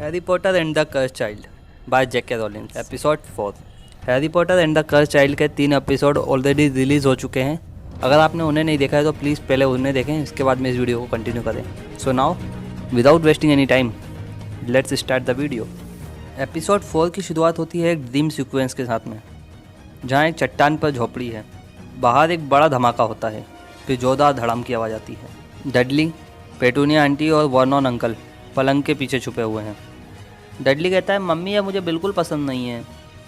Harry Potter and the cursed child by JK Rowling episode 4। Harry Potter and the cursed child के 3 episode already release हो चुके हैं। अगर आपने उन्हें नहीं देखा है तो प्लीज़ पहले उन्हें देखें, इसके बाद में इस वीडियो को कंटिन्यू करें। So now without wasting any time let's start the video. Episode 4 की शुरुआत होती है एक ड्रीम सीक्वेंस के साथ में, जहाँ एक चट्टान पर झोपड़ी है। बाहर एक बड़ा धमाका होता है, फिर जोरदार धड़ाम की आवाज़ आती है। डडली, पेटूनिया आंटी और वर्नॉन अंकल पलंग के पीछे छुपे हुए हैं। डडली कहता है मम्मी यह मुझे बिल्कुल पसंद नहीं है।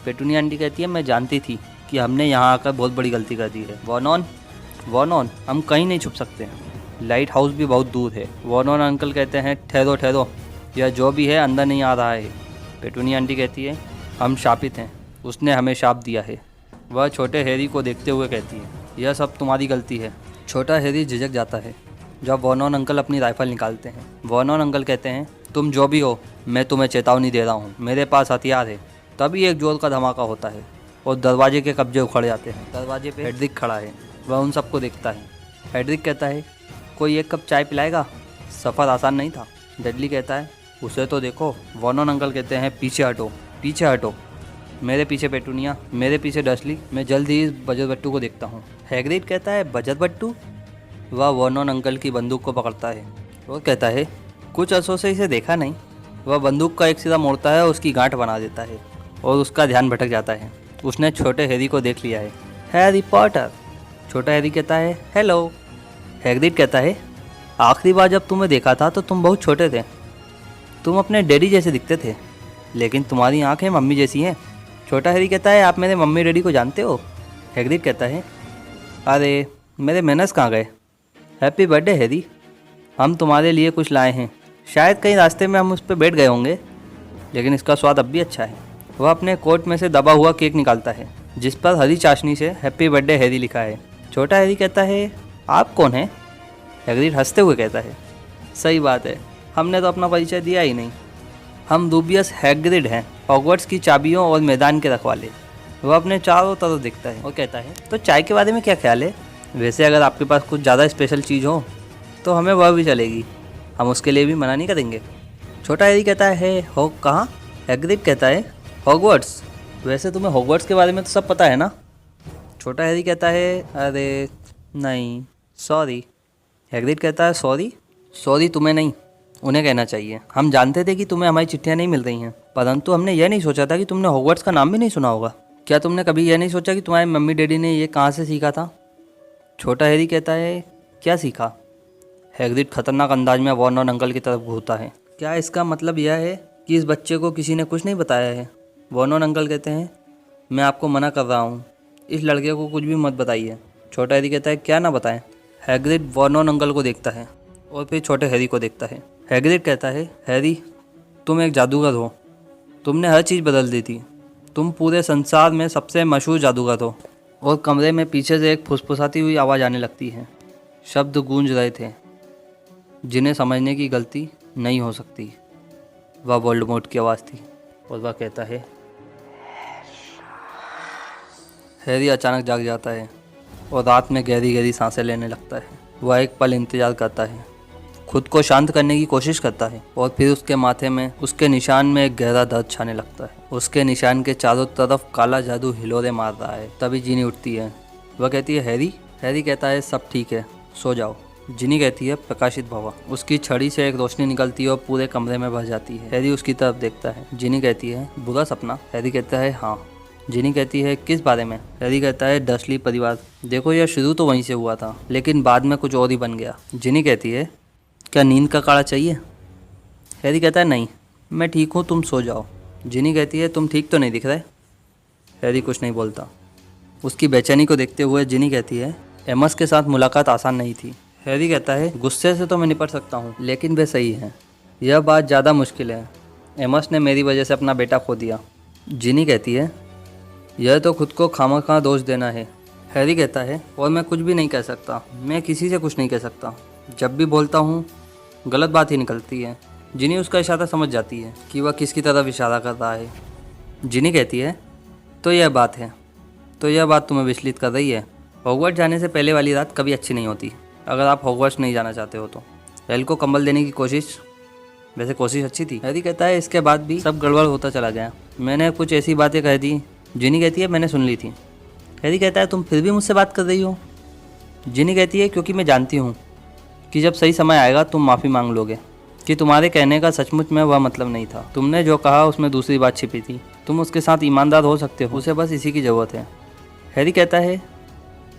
पेटूनिया आंटी कहती है मैं जानती थी कि हमने यहाँ आकर बहुत बड़ी गलती कर दी है। वर्नॉन हम कहीं नहीं छुप सकते, लाइट हाउस भी बहुत दूर है। वर्नॉन अंकल कहते हैं ठहरो, यह जो भी है अंदर नहीं आ रहा है। पेटूनिया आंटी कहती है हम शापित हैं, उसने हमें शाप दिया है। वह छोटे हैरी को देखते हुए कहती है यह सब तुम्हारी गलती है। छोटा हैरी झिझक जाता है जब वर्नॉन अंकल अपनी राइफल निकालते हैं। वर्नॉन अंकल कहते हैं तुम जो भी हो, मैं तुम्हें चेतावनी दे रहा हूँ, मेरे पास हथियार है। तभी एक जोर का धमाका होता है और दरवाजे के कब्जे उखड़ जाते हैं। दरवाजे पे हेड्रिक खड़ा है, वह उन सबको देखता है। हेड्रिक कहता है कोई एक कप चाय पिलाएगा? सफ़र आसान नहीं था। डडली कहता है उसे तो देखो। वर्नॉन अंकल कहते हैं पीछे हटो, मेरे पीछे पेटूनिया, मेरे पीछे डस्ली, मैं जल्द ही इस बजट बट्टू को देखता हूँ। हैग्रिड कहता है बजट बट्टू? वह वर्नॉन अंकल की बंदूक को पकड़ता है और कहता है कुछ अरसों से इसे देखा नहीं। वह बंदूक का एक सिरा मोड़ता है और उसकी गांठ बना देता है और उसका ध्यान भटक जाता है। उसने छोटे हैरी को देख लिया है। Harry Potter. छोटा हैरी कहता है हेलो। हैग्रिड कहता है आखिरी बार जब तुम्हें देखा था तो तुम बहुत छोटे थे, तुम अपने डैडी जैसे दिखते थे, लेकिन तुम्हारी आँखें मम्मी जैसी हैं। छोटा हैरी कहता है आप मेरे मम्मी डैडी को जानते हो? हैग्रिड कहता है अरे मेरे मैनर्स कहाँ गए? हैप्पी बर्थडे हैरी, हम तुम्हारे लिए कुछ लाए हैं। शायद कहीं रास्ते में हम उस पर बैठ गए होंगे, लेकिन इसका स्वाद अब भी अच्छा है। वह अपने कोट में से दबा हुआ केक निकालता है जिस पर हरी चाशनी से हैप्पी बर्थडे हैरी लिखा है। छोटा हैरी कहता है आप कौन हैं? हैग्रिड हंसते हुए कहता है सही बात है, हमने तो अपना परिचय दिया ही नहीं। हम रूबियस हैग्रिड हैं, हॉगवर्ट्स की चाबियों और मैदान के रखवाले। वह अपने चारों तरफ देखता है और कहता है तो चाय के बारे में क्या ख्याल है? वैसे अगर आपके पास कुछ ज़्यादा स्पेशल चीज़ हो तो हमें वह भी चलेगी, हम उसके लिए भी मना नहीं करेंगे। छोटा हैरी कहता है हो कहाँ? हैग्रिड कहता है हॉगवर्ट्स। वैसे तुम्हें हॉगवर्ट्स के बारे में तो सब पता है ना? छोटा हैरी कहता है अरे नहीं सॉरी। हैग्रिड कहता है सॉरी तुम्हें नहीं, उन्हें कहना चाहिए। हम जानते थे कि तुम्हें हमारी चिट्ठियाँ नहीं मिल रही हैं, परंतु हमने यह नहीं सोचा था कि तुमने हॉगवर्ट्स का नाम भी नहीं सुना होगा। क्या तुमने कभी यह नहीं सोचा कि तुम्हारे मम्मी डैडी ने ये कहाँ से सीखा था? छोटा हैरी कहता है क्या सीखा? हैग्रिड खतरनाक अंदाज में वर्नॉन अंकल की तरफ घूरता है। क्या इसका मतलब यह है कि इस बच्चे को किसी ने कुछ नहीं बताया है? वर्नॉन अंकल कहते हैं मैं आपको मना कर रहा हूँ, इस लड़के को कुछ भी मत बताइए। छोटा हैरी कहता है क्या ना बताएं? हैग्रिड वर्नॉन अंकल को देखता है और फिर छोटे हैरी को देखता है। हैग्रिड कहता है हैरी तुम एक जादूगर हो, तुमने हर चीज़ बदल दी थी, तुम पूरे संसार में सबसे मशहूर जादूगर हो। और कमरे में पीछे से एक फुसफुसाती हुई आवाज़ आने लगती है। शब्द गूंज रहे थे जिन्हें समझने की गलती नहीं हो सकती। वह वोल्डेमॉर्ट की आवाज़ थी और वह कहता है हैरी अचानक जाग जाता है और रात में गहरी गहरी सांसें लेने लगता है। वह एक पल इंतजार करता है, खुद को शांत करने की कोशिश करता है और फिर उसके माथे में उसके निशान में एक गहरा दर्द छाने लगता है। उसके निशान के चारों तरफ काला जादू हिलोरे मार रहा है। तभी जिनी उठती है। वह कहती है हैरी कहता है सब ठीक है, सो जाओ। जिनी कहती है प्रकाशित भवा। उसकी छड़ी से एक रोशनी निकलती है और पूरे कमरे में भर जाती है। हैरी उसकी तरफ देखता है। जिनी कहती है बुरा सपना? हैरी कहता है हाँ। जिनी कहती है किस बारे में? हैरी कहता है डर्सली परिवार। देखो यह शुरू तो वहीं से हुआ था, लेकिन बाद में कुछ और ही बन गया। जिनी कहती है क्या नींद का काढ़ा चाहिए? हैरी कहता है नहीं, मैं ठीक हूँ, तुम सो जाओ। जिनी कहती है तुम ठीक तो नहीं दिख रहे। हैरी कुछ नहीं बोलता। उसकी बेचैनी को देखते हुए जिनी कहती है एमस के साथ मुलाकात आसान नहीं थी। हैरी कहता है गुस्से से तो मैं निपट सकता हूँ, लेकिन वे सही है, यह बात ज़्यादा मुश्किल है। एमस ने मेरी वजह से अपना बेटा खो दिया। जिनी कहती है यह तो खुद को खामखा दोष देना है। हैरी कहता है और मैं कुछ भी नहीं कह सकता, मैं किसी से कुछ नहीं कह सकता, जब भी बोलता हूँ गलत बात ही निकलती है। जिनी उसका इशारा समझ जाती है कि वह किसकी तरफ इशारा कर रहा है। जिनी कहती है तो यह बात तुम्हें विचलित कर रही है। हॉगवर्ट्स जाने से पहले वाली रात कभी अच्छी नहीं होती। अगर आप हॉगवर्ट्स नहीं जाना चाहते हो तो एल को कंबल देने की कोशिश वैसे कोशिश अच्छी थी। हैरी कहता है इसके बाद भी सब गड़बड़ होता चला गया। मैंने कुछ ऐसी बातें कह दी। जिनी कहती है मैंने सुन ली थी। हैरी कहता है तुम फिर भी मुझसे बात कर रही हो। जिनी कहती है क्योंकि मैं जानती हूँ कि जब सही समय आएगा तुम माफ़ी मांग लोगे, कि तुम्हारे कहने का सचमुच में वह मतलब नहीं था। तुमने जो कहा उसमें दूसरी बात छिपी थी। तुम उसके साथ ईमानदार हो सकते हो, उसे बस इसी की ज़रूरत है। हैरी कहता है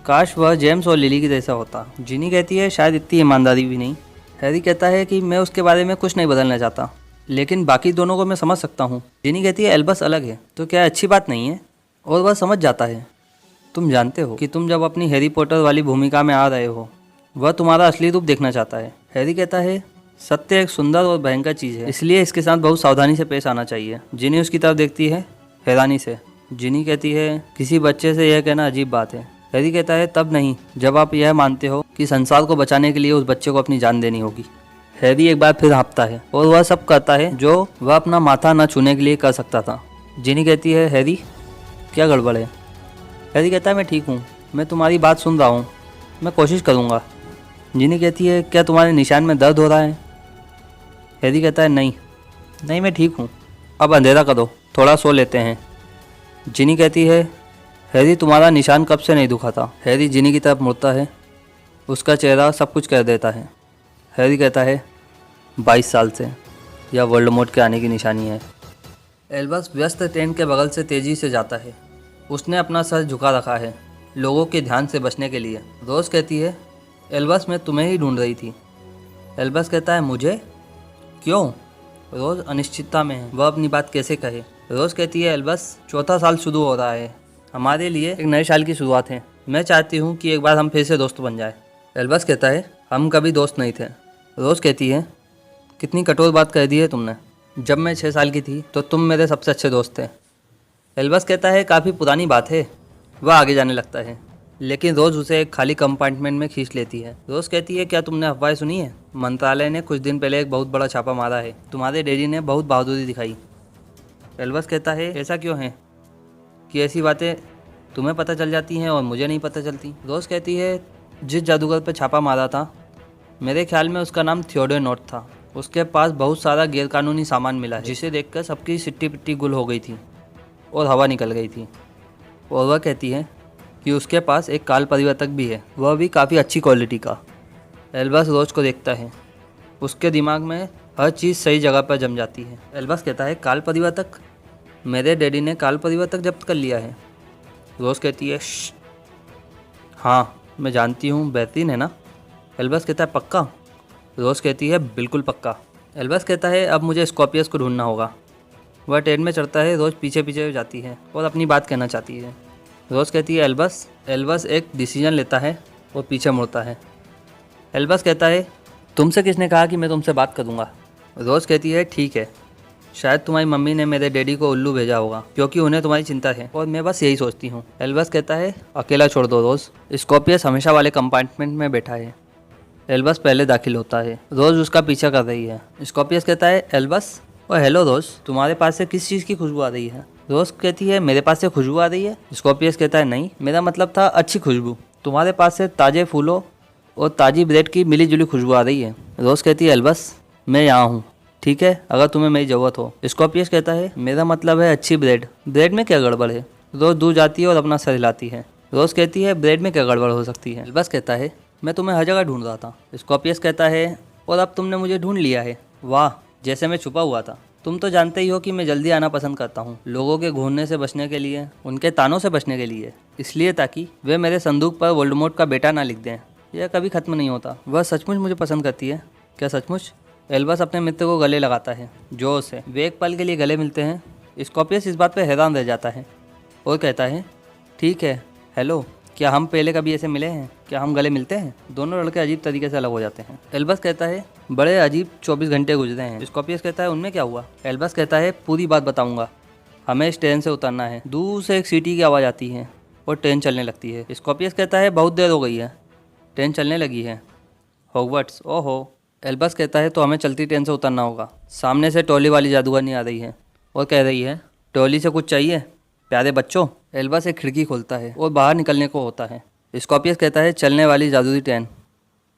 काश वह जेम्स और लिली की जैसा होता। जिनी कहती है शायद इतनी ईमानदारी भी नहीं। हैरी कहता है कि मैं उसके बारे में कुछ नहीं बदलना चाहता, लेकिन बाकी दोनों को मैं समझ सकता हूँ। जिनी कहती है एल्बस अलग है तो क्या अच्छी बात नहीं है? और वह समझ जाता है तुम जानते हो कि तुम जब अपनी हैरी पॉटर वाली भूमिका में आ रहे हो वह तुम्हारा असली रूप देखना चाहता है। हैरी कहता है सत्य एक सुंदर और भयंकर चीज़ है, इसलिए इसके साथ बहुत सावधानी से पेश आना चाहिए। जिनी उसकी तरफ देखती है हैरानी से। जिनी कहती है किसी बच्चे से यह कहना अजीब बात है। हैरी कहता है तब नहीं जब आप यह मानते हो कि संसार को बचाने के लिए उस बच्चे को अपनी जान देनी होगी। हैरी एक बार फिर हाँफता है और वह सब करता है जो वह अपना माथा न छूने के लिए कर सकता था। जिनी कहती है हैरी क्या गड़बड़ है? हैरी कहता है मैं ठीक हूँ, मैं तुम्हारी बात सुन रहा हूँ, मैं कोशिश करूँगा। जिनी कहती है क्या तुम्हारे निशान में दर्द हो रहा है? हैरी कहता है नहीं मैं ठीक हूँ, अब अंधेरा करो, थोड़ा सो लेते हैं। जिनी कहती है हैरी तुम्हारा निशान कब से नहीं दुखा था? हैरी जिनी की तरफ मुड़ता है, उसका चेहरा सब कुछ कह देता है। हैरी कहता है 22 साल से, यह वोल्डेमॉर्ट के आने की निशानी है। एल्बस व्यस्त ट्रेन के बगल से तेज़ी से जाता है। उसने अपना सर झुका रखा है लोगों के ध्यान से बचने के लिए। रोज़ कहती है एल्बस मैं तुम्हें ही ढूंढ रही थी। एल्बस कहता है मुझे? क्यों? रोज़ अनिश्चितता में है, वह अपनी बात कैसे कहे। रोज़ कहती है एल्बस चौथा साल शुरू हो रहा है, हमारे लिए एक नए साल की शुरुआत है, मैं चाहती हूँ कि एक बार हम फिर से दोस्त बन जाए। एल्बस कहता है हम कभी दोस्त नहीं थे। रोज़ कहती है कितनी कठोर बात कह दी है तुमने, जब मैं 6 साल की थी तो तुम मेरे सबसे अच्छे दोस्त थे। एल्बस कहता है काफ़ी पुरानी बात है। वह आगे जाने लगता है, लेकिन रोज़ उसे एक खाली कंपार्टमेंट में खींच लेती है। रोज़ कहती है क्या तुमने अफवाहें सुनी है? मंत्रालय ने कुछ दिन पहले एक बहुत बड़ा छापा मारा है, तुम्हारे डैडी ने बहुत बहादुरी दिखाई। एल्बस कहता है ऐसा क्यों है कि ऐसी बातें तुम्हें पता चल जाती हैं और मुझे नहीं पता चलती? रोज़ कहती है जिस जादूगर पर छापा मारा था मेरे ख्याल में उसका नाम थियोडोर नॉट था। उसके पास बहुत सारा गैरकानूनी सामान मिला है, जिसे देखकर सबकी सिट्टी पिट्टी गुल हो गई थी और हवा निकल गई थी। और वह कहती है कि उसके पास एक काल परिवर्तक भी है, वह भी काफ़ी अच्छी क्वालिटी का। एल्बस रोज़ को देखता है, उसके दिमाग में हर चीज़ सही जगह पर जम जाती है। एल्बस कहता है काल परिवर्तक? मेरे डैडी ने काल परिवर्तक जब्त कर लिया है। रोज़ कहती है हाँ मैं जानती हूँ, बेहतरीन है ना? एल्बस कहता है पक्का? रोज़ कहती है बिल्कुल पक्का। एल्बस कहता है अब मुझे स्कॉर्पियस को ढूंढना होगा। वह ट्रेन में चढ़ता है, रोज़ पीछे पीछे जाती है और अपनी बात कहना चाहती है। रोज़ कहती है एल्बस। एल्बस एक डिसीजन लेता है और पीछे मुड़ता है। एल्बस कहता है तुमसे किसने कहा कि मैं तुमसे बात करूँगा? रोज़ कहती है ठीक है, शायद तुम्हारी मम्मी ने मेरे डैडी को उल्लू भेजा होगा क्योंकि उन्हें तुम्हारी चिंता है और मैं बस यही सोचती हूँ। एल्बस कहता है अकेला छोड़ दो रोज़, स्कॉर्पियस हमेशा वाले कंपार्टमेंट में बैठा है। एल्बस पहले दाखिल होता है, रोज़ उसका पीछा कर रही है। स्कॉर्पियस कहता है एल्बस और हेलो रोज़, तुम्हारे पास से किस चीज़ की खुशबू आ रही है? रोज़ कहती है मेरे पास से खुशबू आ रही है? स्कॉर्पियस कहता है नहीं, मेरा मतलब था अच्छी खुशबू। तुम्हारे पास से ताज़े फूलों और ताज़ी ब्रेड की मिली जुली खुशबू आ रही है। रोज़ कहती है एल्बस मैं यहाँ हूँ, ठीक है, अगर तुम्हें मेरी ज़रूरत हो। स्कॉर्पियस कहता है मेरा मतलब है अच्छी ब्रेड, ब्रेड में क्या गड़बड़ है? रोज़ दूर जाती है और अपना सर हिलाती है। रोज़ कहती है ब्रेड में क्या गड़बड़ हो सकती है? एल्बस कहता है मैं तुम्हें हर जगह ढूंढ रहा था। स्कॉर्पियस कहता है और अब तुमने मुझे ढूंढ लिया है, वाह, जैसे मैं छुपा हुआ था। तुम तो जानते ही हो कि मैं जल्दी आना पसंद करता हूँ, लोगों के घूरने से बचने के लिए, उनके तानों से बचने के लिए, इसलिए ताकि वे मेरे संदूक पर वोल्डेमॉर्ट का बेटा ना लिख दें। यह कभी खत्म नहीं होता। वह सचमुच मुझे पसंद करती है क्या? सचमुच? एल्बस अपने मित्र को गले लगाता है जोर से। वे एक पल के लिए गले मिलते हैं। स्कॉर्पियस इस बात पर हैरान रह जाता है और कहता है ठीक है, हेलो, क्या हम पहले कभी ऐसे मिले हैं? क्या हम गले मिलते हैं? दोनों लड़के अजीब तरीके से अलग हो जाते हैं। एल्बस कहता है बड़े अजीब 24 घंटे गुजरे हैं। स्कॉर्पियस कहता है उनमें क्या हुआ? एल्बस कहता है पूरी बात बताऊंगा, हमें इस ट्रेन से उतरना है। दूर से एक सीटी की आवाज़ आती है और ट्रेन चलने लगती है। स्कॉर्पियस कहता है बहुत देर हो गई है, ट्रेन चलने लगी है। हॉगवर्ट्स, ओहो। एल्बस कहता है तो हमें चलती ट्रेन से उतरना होगा। सामने से टॉली वाली जादूगरनी आ रही है और कह रही है टॉली से कुछ चाहिए प्यारे बच्चों? एल्बस एक खिड़की खोलता है और बाहर निकलने को होता है। स्कॉर्पियस कहता है चलने वाली जादुई ट्रेन।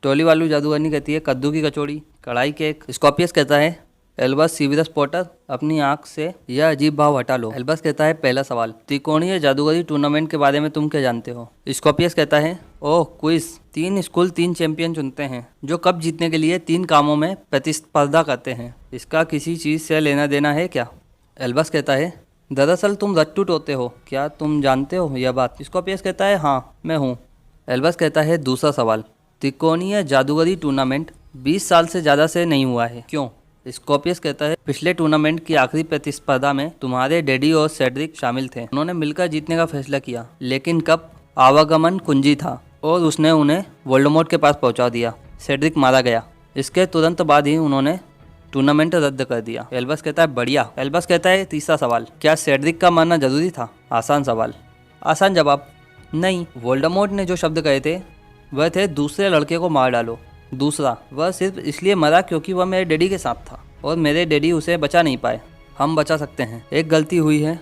टॉली वाली जादूगरनी कहती है कद्दू की कचौड़ी, कढ़ाई केक। स्कॉर्पियस कहता है एल्बस सीवियस पॉटर, अपनी आंख से यह अजीब भाव हटा लो। एल्बस कहता है, पहला सवाल, त्रिकोणीय जादूगरी टूर्नामेंट के बारे में तुम क्या जानते हो? स्कॉर्पियस कहता है, ओह क्विज। 3 स्कूल 3 चैंपियन चुनते हैं जो कप जीतने के लिए 3 कामों में प्रतिस्पर्धा करते हैं। इसका किसी चीज से लेना देना है क्या? एल्बस कहता है, दरअसल तुम रट्टू टोते हो, क्या तुम जानते हो यह बात? स्कॉर्पियस कहता है, हाँ मैं हूँ। एल्बस कहता है, दूसरा सवाल, त्रिकोणीय जादूगरी टूर्नामेंट 20 साल से ज़्यादा से नहीं हुआ है, क्यों? स्कॉर्पियस कहता है, पिछले टूर्नामेंट की आखिरी प्रतिस्पर्धा में तुम्हारे डैडी और सेड्रिक शामिल थे। उन्होंने मिलकर जीतने का फैसला किया, लेकिन कप आवागमन कुंजी था और उसने उन्हें वोल्डेमॉर्ट के पास पहुंचा दिया। सेड्रिक मारा गया। इसके तुरंत बाद ही उन्होंने टूर्नामेंट रद्द कर दिया। एल्बस कहता है, बढ़िया। एल्बस कहता है, तीसरा सवाल, क्या सेड्रिक का मरना जरूरी था? आसान सवाल, आसान जवाब, नहीं। वोल्डेमॉर्ट ने जो शब्द कहे थे वह थे, दूसरे लड़के को मार डालो। दूसरा, वह सिर्फ इसलिए मरा क्योंकि वह मेरे डैडी के साथ था और मेरे डैडी उसे बचा नहीं पाए। हम बचा सकते हैं। एक गलती हुई है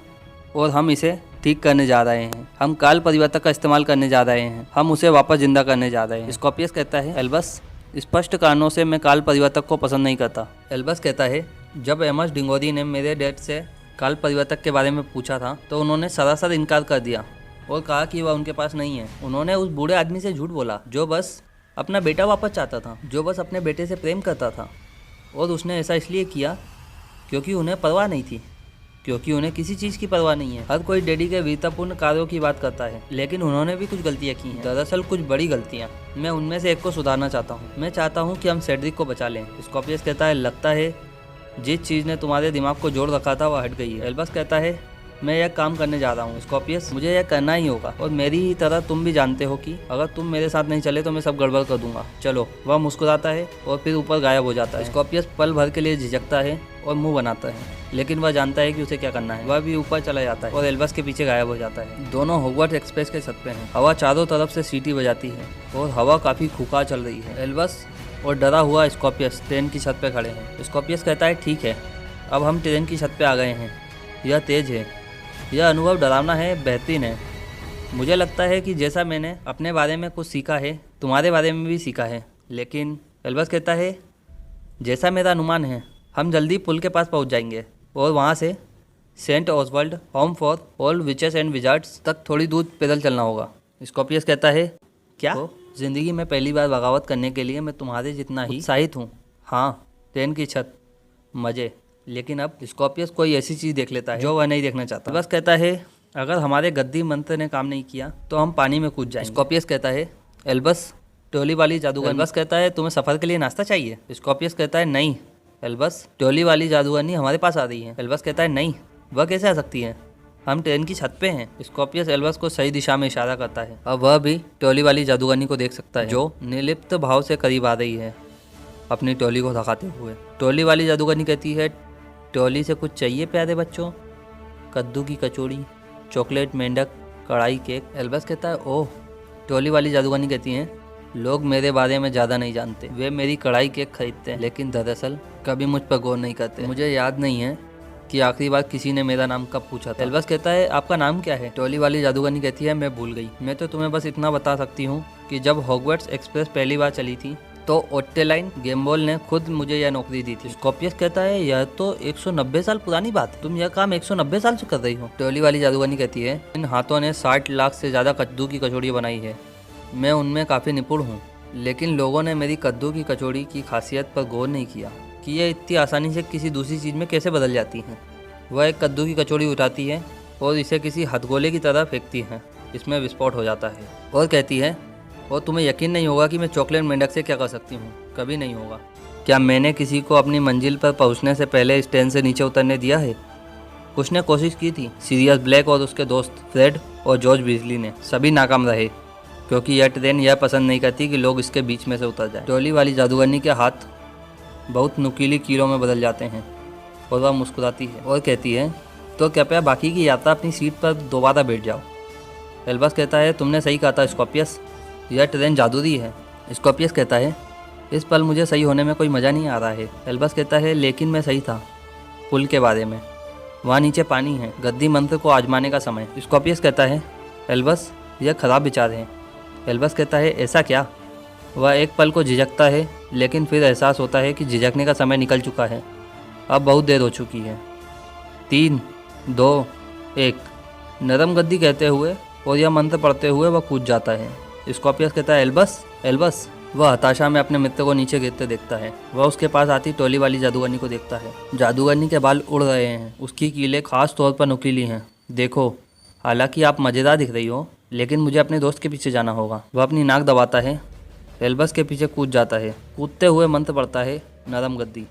और हम इसे ठीक करने जा रहे हैं। हम काल परिवर्तक का इस्तेमाल करने जा रहे हैं। हम उसे वापस जिंदा करने जा रहे हैं। स्कॉर्पियस कहता है, एल्बस, स्पष्ट कारणों से मैं काल परिवर्तक को पसंद नहीं करता। एल्बस कहता है, जब एमस डिंगोरी ने मेरे डैड से काल परिवर्तक के बारे में पूछा था तो उन्होंने सरासर इनकार कर दिया और कहा कि वह उनके पास नहीं है। उन्होंने उस बूढ़े आदमी से झूठ बोला जो बस अपना बेटा वापस चाहता था, जो बस अपने बेटे से प्रेम करता था, और उसने ऐसा इसलिए किया क्योंकि उन्हें परवाह नहीं थी, क्योंकि उन्हें किसी चीज़ की परवाह नहीं है। हर कोई डैडी के वीरतापूर्ण कार्यों की बात करता है, लेकिन उन्होंने भी कुछ गलतियाँ की हैं, दरअसल कुछ बड़ी गलतियाँ। मैं उनमें से एक को सुधारना चाहता हूँ। मैं चाहता हूँ कि हम सेड्रिक को बचा लें। स्कॉर्पियस कहता है, लगता है जिस चीज़ ने तुम्हारे दिमाग को जोड़ रखा था वह हट गई है। एल्बस कहता है, मैं यह काम करने जा रहा हूँ। स्कॉर्पियस, मुझे यह करना ही होगा और मेरी ही तरह तुम भी जानते हो कि अगर तुम मेरे साथ नहीं चले तो मैं सब गड़बड़ कर दूंगा। चलो। वह मुस्कुराता है और फिर ऊपर गायब हो जाता है। स्कॉर्पियस पल भर के लिए झिझकता है और मुंह बनाता है, लेकिन वह जानता है कि उसे क्या करना है। वह भी ऊपर चला जाता है और एल्बस के पीछे गायब हो जाता है। दोनों हॉगवर्ट्स एक्सप्रेस के छत पे हैं। हवा चारों तरफ से सीटी बजाती है और हवा काफ़ी खुकार चल रही है। एल्बस और डरा हुआ स्कॉर्पियस ट्रेन की छत पे खड़े हैं। स्कॉर्पियस कहता है, ठीक है, अब हम ट्रेन की छत पे आ गए हैं। यह तेज है, यह अनुभव डरावना है, बेहतरीन है। मुझे लगता है कि जैसा मैंने अपने बारे में कुछ सीखा है, तुम्हारे बारे में भी सीखा है। लेकिन एल्बस कहता है, जैसा मेरा अनुमान है, हम जल्दी पुल के पास पहुंच जाएंगे और वहां से saint Oswald home for all witches and wizards तक थोड़ी दूर पैदल चलना होगा। स्कॉर्पियस कहता है, क्या? तो जिंदगी में पहली बार बगावत करने के लिए मैं तुम्हारे जितना ही उत्साहित हूँ। हाँ, ट्रेन की छत, मजे। लेकिन अब स्कॉर्पियस कोई ऐसी चीज़ देख लेता है जो वह नहीं देखना चाहता। बस कहता है, अगर हमारे गद्दी मंत्र ने काम नहीं किया तो हम पानी में कूद जाएंगे। स्कॉर्पियस कहता है, एल्बस, टोली वाली जादूगर। एल्बस कहता है, तुम्हें सफ़र के लिए नाश्ता चाहिए? स्कॉर्पियस कहता है, नहीं। एल्बस, टोली वाली जादूगरनी हमारे पास आ रही है। एल्बस कहता है, नहीं, वह कैसे आ सकती है? हम ट्रेन की छत पे हैं। स्कॉर्पियस एल्बस को सही दिशा में इशारा करता है। अब वह भी टोली वाली जादूगरनी को देख सकता है जो निर्लिप्त भाव से करीब आ रही है, अपनी टोली को दिखाते हुए। टोली वाली जादूगरनी कहती है, टोली से कुछ चाहिए प्यारे बच्चों? कद्दू की कचौड़ी, चॉकलेट, मेंढक, कढ़ाई केक। एल्बस कहता है, ओह। टोली वाली जादूगरनी कहती हैं, लोग मेरे बारे में ज़्यादा नहीं जानते। वे मेरी कढ़ाई केक खरीदते हैं, लेकिन दरअसल कभी मुझ पर गौर नहीं करते। मुझे याद नहीं है कि आखिरी बार किसी ने मेरा नाम कब पूछा था। एल्बस कहता है, आपका नाम क्या है? टोली वाली जादूगरनी कहती है, मैं भूल गई। मैं तो तुम्हें बस इतना बता सकती हूँ कि जब हॉगवर्ट्स एक्सप्रेस पहली बार चली थी तो ओट्टेलाइन गेम्बोल ने खुद मुझे यह नौकरी दी थी। स्कॉर्पियस कहता है, यह तो 190 साल पुरानी बात है। तुम यह काम 190 साल से कर रही हो। टोली वाली जादूगरनी कहती है, इन हाथों ने 60 लाख से ज़्यादा कद्दू की कचौड़ी बनाई है। मैं उनमें काफ़ी निपुण हूँ, लेकिन लोगों ने मेरी कद्दू की कचौड़ी की खासियत पर गौर नहीं किया कि यह इतनी आसानी से किसी दूसरी चीज़ में कैसे बदल जाती है। वह एक कद्दू की कचौड़ी उठाती है और इसे किसी हथगोले की तरह फेंकती है। इसमें विस्फोट हो जाता है और कहती है, और तुम्हें यकीन नहीं होगा कि मैं चॉकलेट मेंढक से क्या कर सकती हूँ। कभी नहीं होगा। क्या मैंने किसी को अपनी मंजिल पर पहुँचने से पहले इस ट्रेन से नीचे उतरने दिया है? कुछ ने कोशिश की थी। सीरियस ब्लैक और उसके दोस्त फ्रेड और जॉर्ज बीजली ने, सभी नाकाम रहे, क्योंकि यह ट्रेन यह पसंद नहीं करती कि लोग इसके बीच में से उतर जाए। टोली वाली जादूगरनी के हाथ बहुत नुकीली कीलों में बदल जाते हैं और वह मुस्कुराती है और कहती है, तो कृपया बाकी की यात्रा अपनी सीट पर दोबारा बैठ जाओ। एल्बस कहता है, तुमने सही कहा था स्कॉर्पियस, यह ट्रेन जादूई है। स्कॉर्पियस कहता है, इस पल मुझे सही होने में कोई मज़ा नहीं आ रहा है। एल्बस कहता है, लेकिन मैं सही था पुल के बारे में। वहाँ नीचे पानी है, गद्दी मंत्र को आजमाने का समय। स्कॉर्पियस कहता है, एल्बस, यह खराब विचार है। एल्बस कहता है, ऐसा क्या? वह एक पल को झिझकता है, लेकिन फिर एहसास होता है कि झिझकने का समय निकल चुका है अब बहुत देर हो चुकी है। 3, 2, 1। नरम गद्दी कहते हुए और यह मंत्र पढ़ते हुए वह कूद जाता है। स्कॉर्पियस कहता है एल्बस, एल्बस। वह हताशा में अपने मित्र को नीचे गिरते देखता है। वह उसके पास आती टोली वाली जादूगरनी को देखता है। जादूगरनी के बाल उड़ रहे हैं, उसकी कीलें खास तौर पर नुकीली हैं। देखो, हालांकि आप मज़ेदार दिख रही हो, लेकिन मुझे अपने दोस्त के पीछे जाना होगा। वह अपनी नाक दबाता है, एल्बस के पीछे कूद जाता है। कूदते हुए मंत्र पढ़ता है, नरम गद्दी।